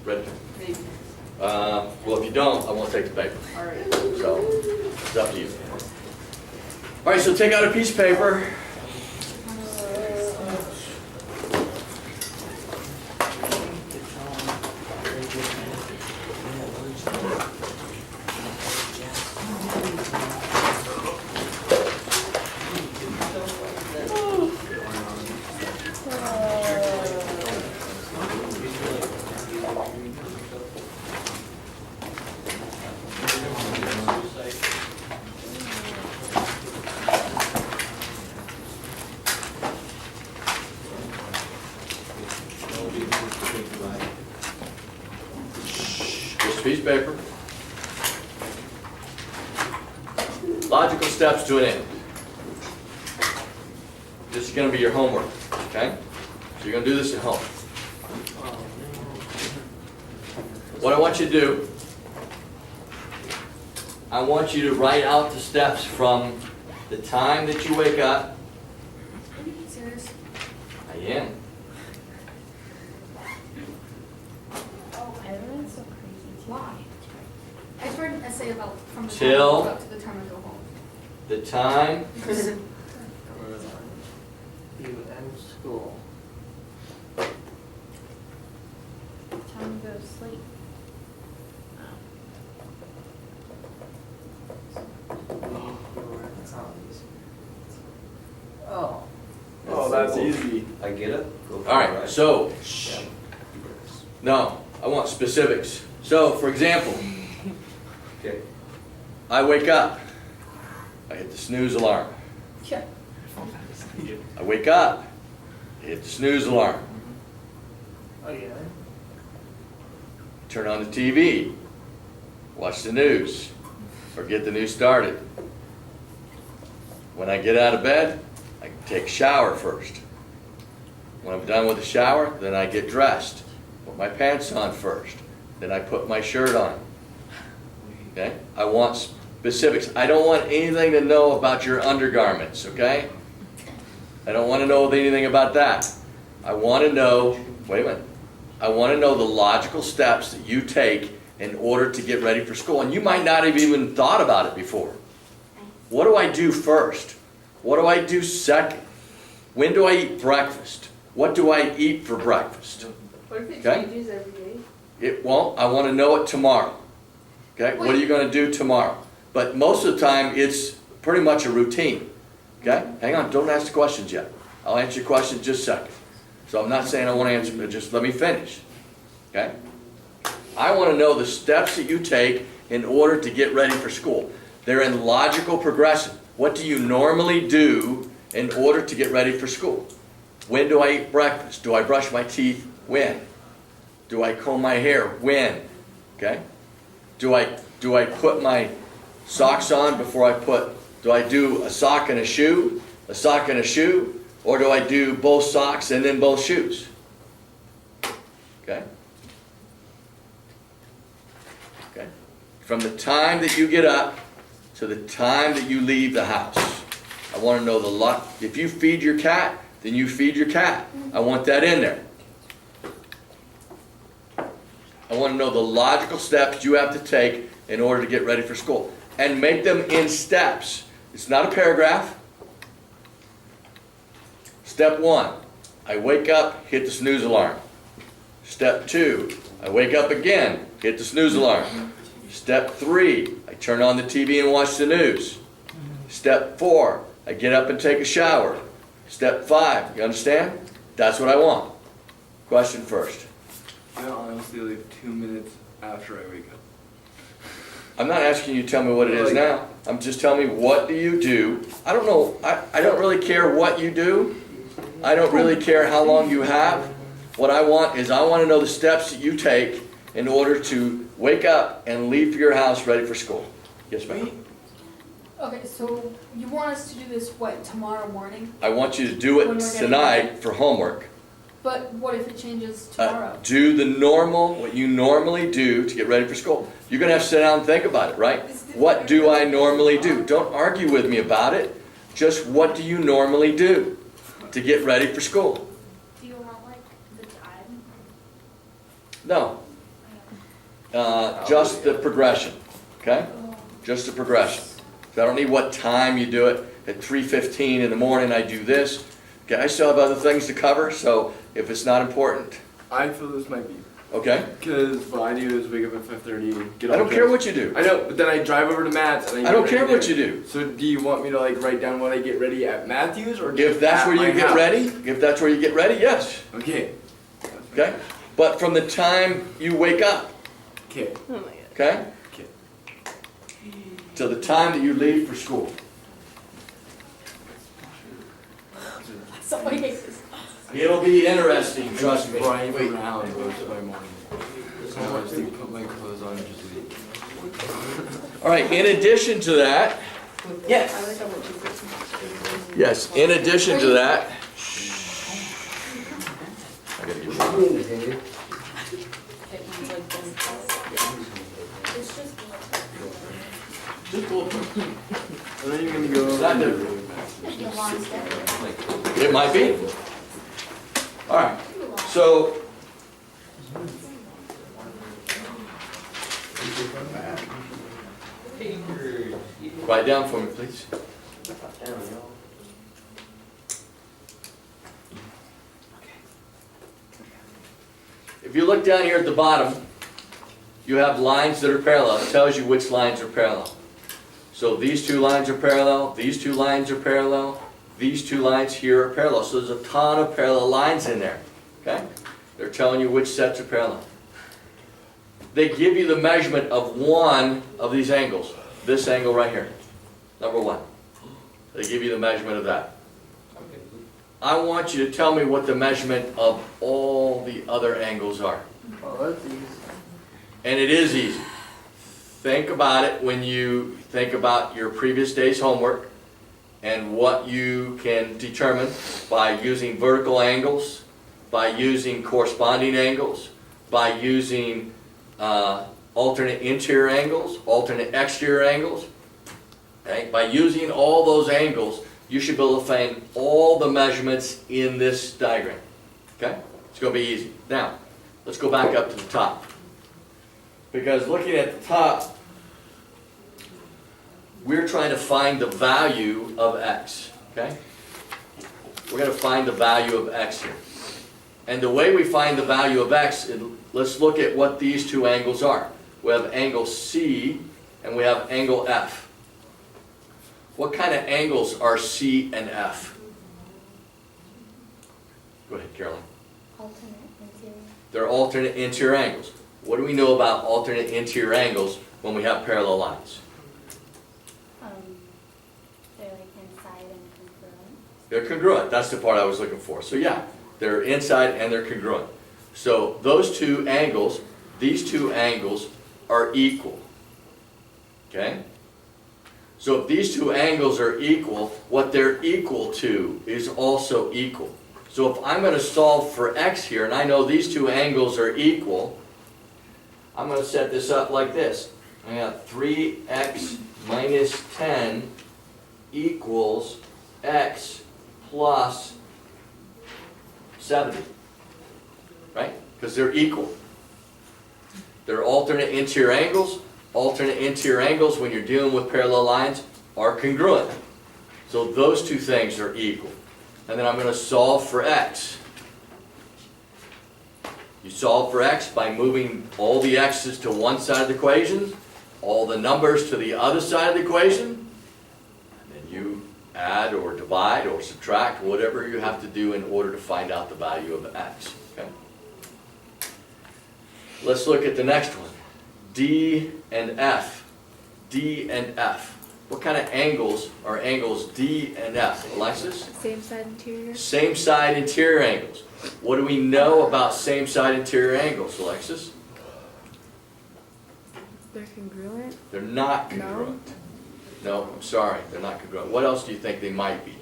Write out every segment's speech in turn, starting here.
Red pen. Maybe. Well, if you don't, I won't take the paper. All right. So, it's up to you. All right, so take out a piece of paper. Just a piece of paper. Logical steps to an end. This is going to be your homework, okay? So you're going to do this at home. What I want you to do, I want you to write out the steps from the time that you wake up. Are you serious? I am. Oh, everyone's so crazy. Why? I read an essay about from the time Till- I woke up to the time I go home. The time, You end school. Time to go to sleep. That's not easy. Oh. Oh, that's easy. I get it. Go for all it, right, so, Yeah. no, I want specifics. So, for example, Okay. I wake up, I hit the snooze alarm. Yeah. I wake up, I hit the snooze alarm. Oh, yeah. Turn on the TV, watch the news, or get the news started. When I get out of bed, I take a shower first. When I'm done with the shower, then I get dressed. Put my pants on first. Then I put my shirt on. Okay? I want specifics. I don't want anything to know about your undergarments, okay? I don't want to know anything about that. I want to know, wait a minute, I want to know the logical steps that you take in order to get ready for school. And you might not have even thought about it before. What do I do first? What do I do second? When do I eat breakfast? What do I eat for breakfast? What if it Okay. changes every day? It won't. I want to know it tomorrow. Okay? What are you going to do tomorrow? But most of the time, it's pretty much a routine. Okay? Hang on. Don't ask the questions yet. I'll answer your question in just a second. So I'm not saying I want to answer, but just let me finish. Okay? I want to know the steps that you take in order to get ready for school. They're in logical progression. What do you normally do in order to get ready for school? When do I eat breakfast? Do I brush my teeth? When? Do I comb my hair? When? Okay? Do I put my socks on before I do I do a sock and a shoe? A sock and a shoe? Or do I do both socks and then both shoes? Okay? Okay? From the time that you get up to the time that you leave the house. I want to know the lot. If you feed your cat, then you feed your cat. I want that in there. I want to know the logical steps you have to take in order to get ready for school. And make them in steps. It's not a paragraph. Step 1, I wake up, hit the snooze alarm. Step 2, I wake up again, hit the snooze alarm. Step 3, I turn on the TV and watch the news. Step 4, I get up and take a shower. Step 5, you understand? That's what I want. Question first. I honestly leave 2 minutes after I wake up. I'm not asking you to tell me what it is now. I'm just telling me, what do you do? I don't know. I don't really care what you do. I don't really care how long you have. What I want is I want to know the steps that you take in order to wake up and leave for your house ready for school. Yes, ma'am. Okay, so you want us to do this, what, tomorrow morning? I want you to do When it we're getting tonight for homework. But what if it changes tomorrow? Do the normal, what you normally do to get ready for school. You're going to have to sit down and think about it, right? What do I normally do? Don't argue with me about it. Just what do you normally do to get ready for school? Do you want like the time? No. just the progression, okay? Just the progression. So I don't need what time you do it. At 3:15 in the morning, I do this. Okay, I still have other things to cover, so if it's not important, I feel this might be. okay? Because what I do is wake up at 5:30, get I all don't care dressed. what you do. I know, but then I drive over to Matt's and I I don't get care ready what there. you do. So do you want me to like write down when I get ready at Matthew's or If that's at where you my get house? ready, if that's where you get ready, yes, Okay. okay? But from the time you wake up, Okay. Oh my god. okay? Okay. Till the time that you leave for school. Somebody hates this. It'll be interesting, trust me. Drive around most of my morning. So I just think put my clothes on and just leave. All right, in addition to that, Yes. yes, in addition to that, I gotta get rid of It's just. just a little bit. And then you're gonna go Is that over different? Be a long step. It might be. All right, so. Write down for me, please. If you look down here at the bottom, you have lines that are parallel. It tells you which lines are parallel. So these two lines are parallel, these two lines are parallel, these two lines here are parallel. So there's a ton of parallel lines in there, okay? They're telling you which sets are parallel. They give you the measurement of one of these angles. This angle right here, number one. They give you the measurement of that. I want you to tell me what the measurement of all the other angles are. Oh, that's easy. And it is easy. Think about it when you think about your previous day's homework and what you can determine by using vertical angles, by using corresponding angles, by using alternate interior angles, alternate exterior angles. Okay? By using all those angles, you should be able to find all the measurements in this diagram. Okay? It's going to be easy. Now, let's go back up to the top. Because looking at the top, we're trying to find the value of x. Okay? We're going to find the value of x here. And the way we find the value of x, let's look at what these two angles are. We have angle C and we have angle F. What kind of angles are C and F? Go ahead, Carolyn. Alternate interior. They're alternate interior angles. What do we know about alternate interior angles when we have parallel lines? They're like inside and congruent. They're congruent. That's the part I was looking for. So yeah, they're inside and they're congruent. So those two angles, these two angles are equal. Okay? So if these two angles are equal, what they're equal to is also equal. So if I'm going to solve for x here, and I know these two angles are equal, I'm going to set this up like this. I got 3x minus 10 equals x plus 70. Right? Because they're equal. They're alternate interior angles. Alternate interior angles, when you're dealing with parallel lines, are congruent. So those two things are equal. And then I'm going to solve for x. You solve for x by moving all the x's to one side of the equation, all the numbers to the other side of the equation, and then you add or divide or subtract, whatever you have to do in order to find out the value of x. Okay? Let's look at the next one. D and F. D and F. What kind of angles are angles D and F? Alexis? Same side interior. Same side interior angles. What do we know about same side interior angles, Alexis? They're congruent. They're not congruent. No, I'm sorry, they're not congruent. What else do you think they might be?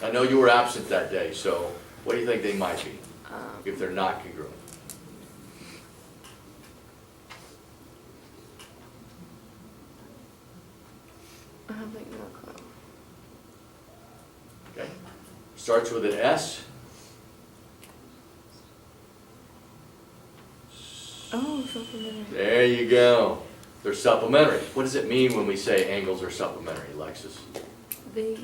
I know you were absent that day, so what do you think they might be if they're not congruent? I have like no clue. Okay. Starts with an S. Oh, supplementary. There you go. They're supplementary. What does it mean when we say angles are supplementary, Alexis? They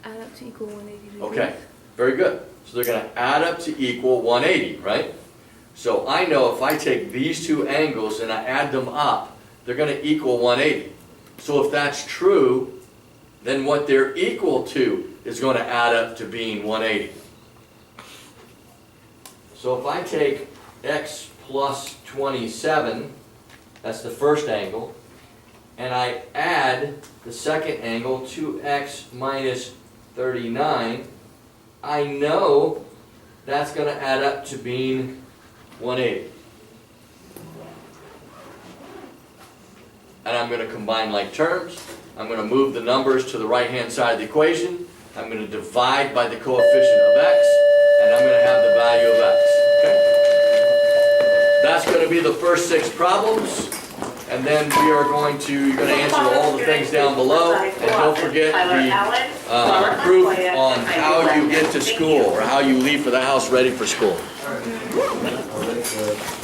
add up to equal 180 degrees. Okay, very good. So they're gonna add up to equal 180, right? So I know if I take these two angles and I add them up, they're gonna equal 180. So if that's true, then what they're equal to is gonna add up to being 180. So if I take x plus 27, that's the first angle, and I add the second angle, 2x minus 39, I know that's going to add up to being 180. And I'm going to combine like terms. I'm going to move the numbers to the right-hand side of the equation. I'm going to divide by the coefficient of x, and I'm going to have the value of x. Okay? That's going to be the first 6 problems. And then we are going to, you're going to answer all the things down below. And don't forget the proof on how you get to school or how you leave for the house ready for school. Oh, that's good.